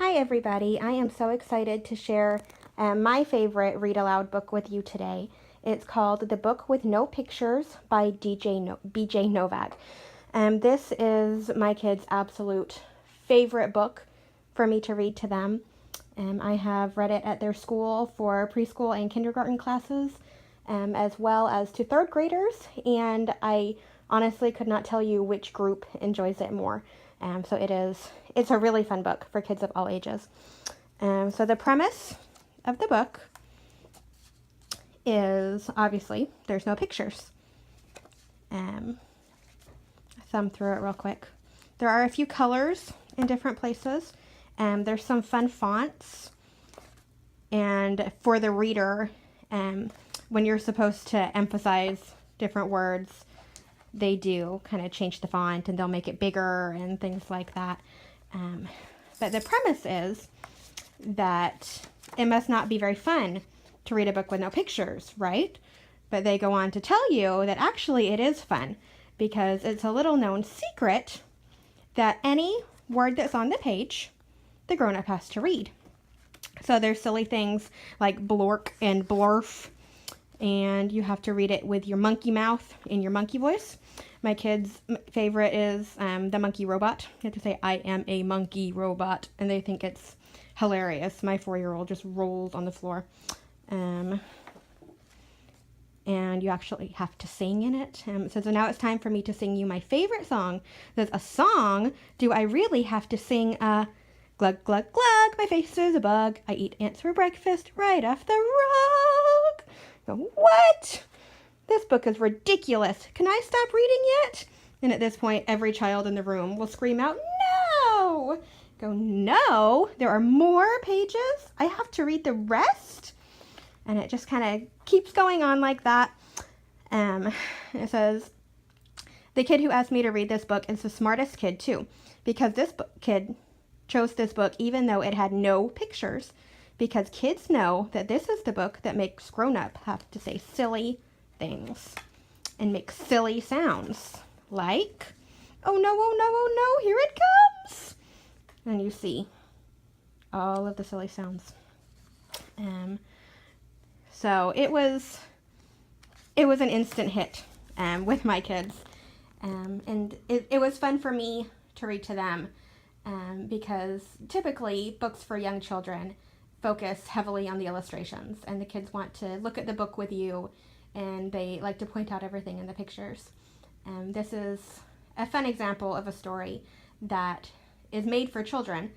Hi everybody, I am so excited to share my favorite read aloud book with you today. It's called The Book with No Pictures by BJ Novak. This is my kids' absolute favorite book for me to read to them. I have read it at their school for preschool and kindergarten classes, as well as to third graders, and I honestly could not tell you which group enjoys it more. So it's a really fun book for kids of all ages. So the premise of the book is, obviously, there's no pictures. Thumb through it real quick. There are a few colors in different places. There's some fun fonts. And for the reader, when you're supposed to emphasize different words, they do kind of change the font and they'll make it bigger and things like that. But the premise is that it must not be very fun to read a book with no pictures, right? But they go on to tell you that actually it is fun because it's a little known secret that any word that's on the page, the grown-up has to read. So there's silly things like blork and blurf, and you have to read it with your monkey mouth in your monkey voice. My kids' favorite is the monkey robot. You have to say, I am a monkey robot, and they think it's hilarious. My 4-year-old just rolls on the floor. And you actually have to sing in it. So now it's time for me to sing you my favorite song. There's a song. Do I really have to sing glug, glug, glug, my face is a bug. I eat ants for breakfast right off the rug. Go, what? This book is ridiculous. Can I stop reading yet? And at this point, every child in the room will scream out, no! Go, no, there are more pages. I have to read the rest. And it just kind of keeps going on like that. It says, the kid who asked me to read this book is the smartest kid too, because this kid chose this book even though it had no pictures, because kids know that this is the book that makes grown-up have to say silly things and make silly sounds like, oh no, oh no, oh no, here it comes. And you see all of the silly sounds. So it was an instant hit with my kids. And it was fun for me to read to them because typically books for young children focus heavily on the illustrations, and the kids want to look at the book with you, and they like to point out everything in the pictures. This is a fun example of a story that is made for children,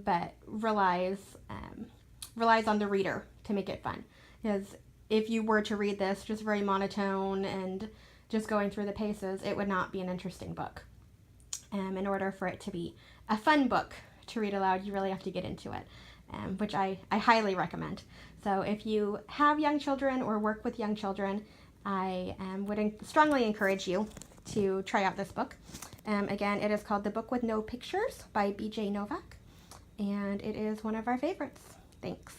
but relies on the reader to make it fun. Because if you were to read this just very monotone and just going through the paces, it would not be an interesting book. In order for it to be a fun book to read aloud, you really have to get into it, which I highly recommend. So if you have young children or work with young children, I would strongly encourage you to try out this book. Again, it is called The Book with No Pictures by BJ Novak, and it is one of our favorites. Thanks.